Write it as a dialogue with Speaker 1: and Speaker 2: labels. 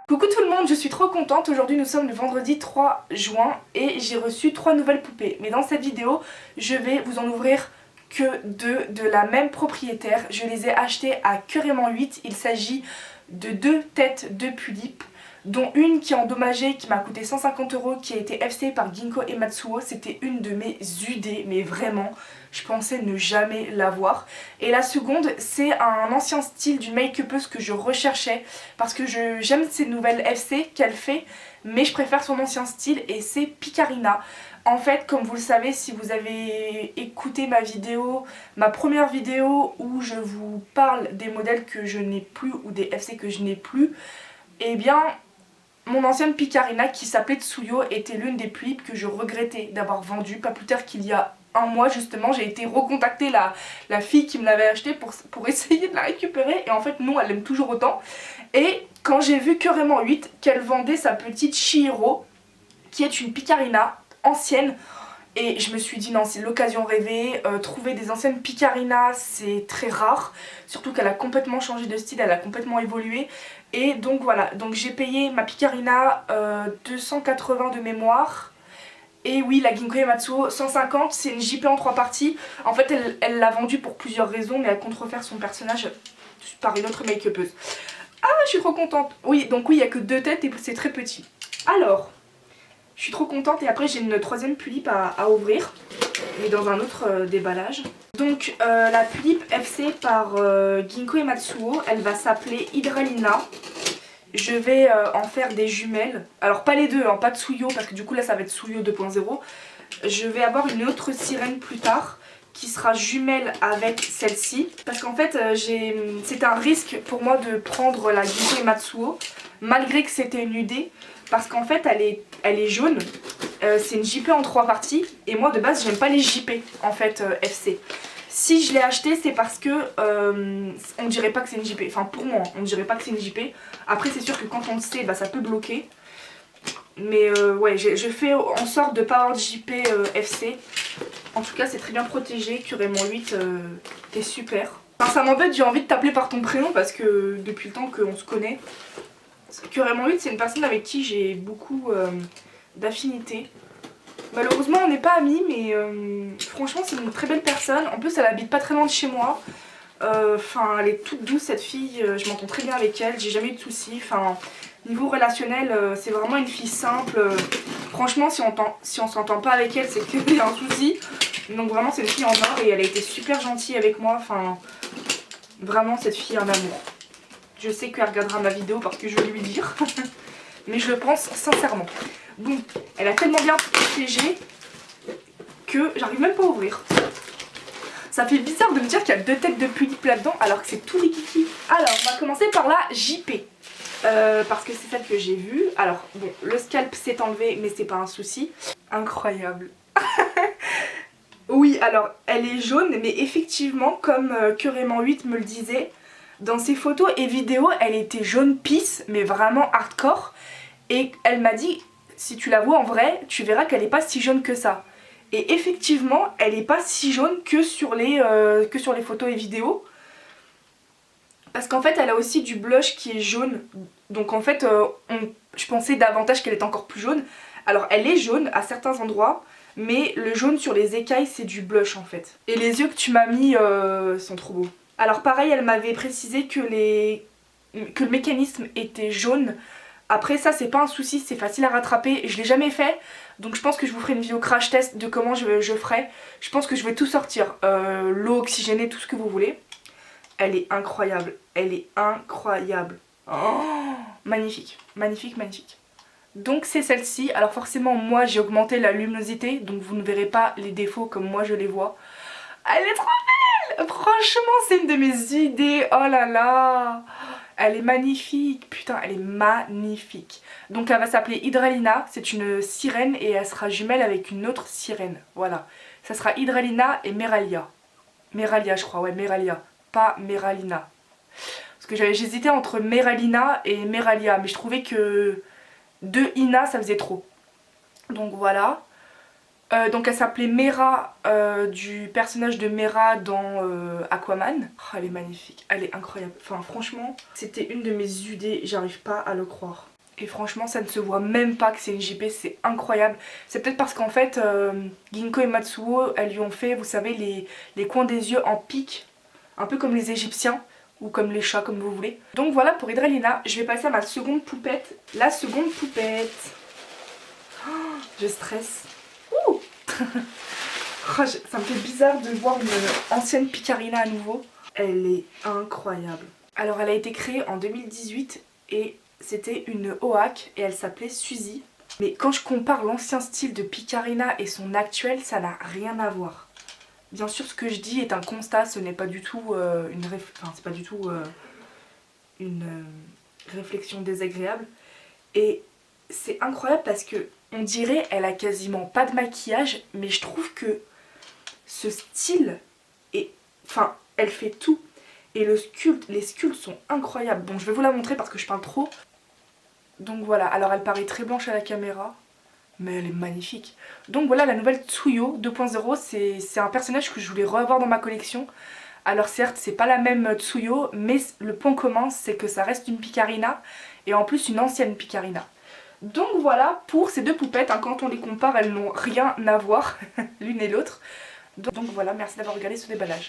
Speaker 1: Coucou tout le monde, je suis trop contente. Aujourd'hui nous sommes le vendredi 3 juin et j'ai reçu 3 nouvelles poupées. Mais dans cette vidéo, je vais vous en ouvrir que 2 de la même propriétaire. Je les ai achetées à Curement 8. Il s'agit de 2 têtes de Pulips, dont une qui est endommagée, qui m'a coûté 150 €, qui a été FC par Ginko et Matsuo. C'était une de mes UD, mais vraiment, je pensais ne jamais l'avoir. Et la seconde, c'est un ancien style d'une make-upeuse que je recherchais, parce que j'aime ces nouvelles FC qu'elle fait, mais je préfère son ancien style, et c'est Picarina. En fait, comme vous le savez, si vous avez écouté ma première vidéo où je vous parle des modèles que je n'ai plus ou des FC que je n'ai plus, eh bien, mon ancienne Picarina qui s'appelait Tsuyo était l'une des Pulips que je regrettais d'avoir vendue. Pas plus tard qu'il y a un mois justement, j'ai été recontacter la fille qui me l'avait achetée pour essayer de la récupérer, et en fait non, elle l'aime toujours autant. Et quand j'ai vu Curement 8 qu'elle vendait sa petite Chihiro, qui est une Picarina ancienne, et je me suis dit non, c'est l'occasion rêvée. Trouver des anciennes Picarina c'est très rare, surtout qu'elle a complètement changé de style, elle a complètement évolué. Et donc voilà, donc j'ai payé ma Picarina 280 de mémoire. Et oui, la Ginko et Matsuo 150, c'est une JP en 3 parties. En fait elle l'a vendue pour plusieurs raisons, mais elle compte refaire son personnage par une autre make-upeuse. Ah, je suis trop contente. Oui, donc oui, il n'y a que 2 têtes et c'est très petit. Alors, je suis trop contente, et après j'ai une troisième Pulip à ouvrir, mais dans un autre déballage. Donc la Pulip FC par Ginko et Matsuo, elle va s'appeler Hydralina. Je vais en faire des jumelles, alors pas les deux, hein, pas Tsuyo, parce que du coup là ça va être Tsuyo 2.0. Je vais avoir une autre sirène plus tard, qui sera jumelle avec celle-ci, parce qu'en fait c'est un risque pour moi de prendre la Ginko et Matsuo, malgré que c'était une UD, parce qu'en fait elle est jaune, c'est une JP en 3 parties, et moi de base j'aime pas les JP en fait FC. Si je l'ai acheté, c'est parce que on dirait pas que c'est une JP, enfin pour moi on dirait pas que c'est une JP. Après c'est sûr que quand on le sait, bah, ça peut bloquer. Mais ouais, je fais en sorte de pas avoir de JP FC. En tout cas c'est très bien protégé. Curement 8 est super. Enfin, ça m'embête, j'ai envie de t'appeler par ton prénom parce que depuis le temps qu'on se connaît. Curement 8 c'est une personne avec qui j'ai beaucoup d'affinité. Malheureusement on n'est pas amis, mais franchement c'est une très belle personne. En plus elle habite pas très loin de chez moi. Enfin elle est toute douce cette fille, je m'entends très bien avec elle, j'ai jamais eu de soucis. Enfin niveau relationnel c'est vraiment une fille simple. Franchement si on s'entend pas avec elle c'est qu'il y a un souci. Donc vraiment c'est une fille en or et elle a été super gentille avec moi. Enfin vraiment cette fille est un amour. Je sais qu'elle regardera ma vidéo parce que je vais lui dire. Mais je le pense sincèrement. Donc elle a tellement bien protégé que j'arrive même pas à ouvrir. Ça fait bizarre de me dire qu'il y a 2 têtes de Pulips là-dedans alors que c'est tous les kikis. Alors on va commencer par la JP. Parce que c'est celle que j'ai vue. Alors bon, le scalp s'est enlevé mais c'est pas un souci. Incroyable. Oui, alors elle est jaune, mais effectivement comme Curement 8 me le disait, dans ses photos et vidéos elle était jaune pisse, mais vraiment hardcore. Et elle m'a dit, si tu la vois en vrai, tu verras qu'elle n'est pas si jaune que ça. Et effectivement, elle n'est pas si jaune que sur les photos et vidéos. Parce qu'en fait, elle a aussi du blush qui est jaune. Donc en fait, je pensais davantage qu'elle était encore plus jaune. Alors elle est jaune à certains endroits, mais le jaune sur les écailles, c'est du blush en fait. Et les yeux que tu m'as mis sont trop beaux. Alors pareil, elle m'avait précisé que le mécanisme était jaune. Après ça c'est pas un souci, c'est facile à rattraper, je l'ai jamais fait, donc je pense que je vous ferai une vidéo crash test de comment je ferai. Je pense que je vais tout sortir, l'eau oxygénée, tout ce que vous voulez. Elle est incroyable, elle est incroyable. Oh, magnifique, magnifique, magnifique. Donc c'est celle-ci, alors forcément moi j'ai augmenté la luminosité, donc vous ne verrez pas les défauts comme moi je les vois. Elle est trop belle, franchement c'est une de mes idées, oh là là. Elle est magnifique, putain elle est magnifique. Donc elle va s'appeler Hydralina, c'est une sirène et elle sera jumelle avec une autre sirène, voilà. Ça sera Hydralina et Meralia. Meralia je crois, ouais Meralia, pas Meralina. Parce que j'hésitais entre Meralina et Meralia, mais je trouvais que 2 Ina ça faisait trop. Donc voilà. Donc elle s'appelait Mera, du personnage de Mera dans Aquaman. Oh, elle est magnifique, elle est incroyable. Enfin franchement, c'était une de mes UD, j'arrive pas à le croire. Et franchement ça ne se voit même pas que c'est une JP, c'est incroyable. C'est peut-être parce qu'en fait Ginko et Matsuo, elles lui ont fait, vous savez, les coins des yeux en pique, un peu comme les Égyptiens, ou comme les chats, comme vous voulez. Donc voilà pour Hydralina, je vais passer à ma seconde poupette. La seconde poupette. Oh, je stresse. Ouh. Oh, ça me fait bizarre de voir une ancienne Picarina à nouveau. Elle est incroyable. Alors elle a été créée en 2018 et c'était une OAK et elle s'appelait Suzy. Mais quand je compare l'ancien style de Picarina et son actuel, ça n'a rien à voir. Bien sûr ce que je dis est un constat, ce n'est pas du tout une réflexion désagréable. Et c'est incroyable parce que on dirait elle a quasiment pas de maquillage, mais je trouve que ce style est... Enfin, elle fait tout. Et les sculptes sont incroyables. Bon, je vais vous la montrer parce que je parle trop. Donc voilà, alors elle paraît très blanche à la caméra, mais elle est magnifique. Donc voilà la nouvelle Tsuyo 2.0, c'est un personnage que je voulais revoir dans ma collection. Alors certes, c'est pas la même Tsuyo, mais le point commun c'est que ça reste une Picarina, et en plus une ancienne Picarina. Donc voilà pour ces deux poupettes, hein, quand on les compare, elles n'ont rien à voir l'une et l'autre. Donc voilà, merci d'avoir regardé ce déballage.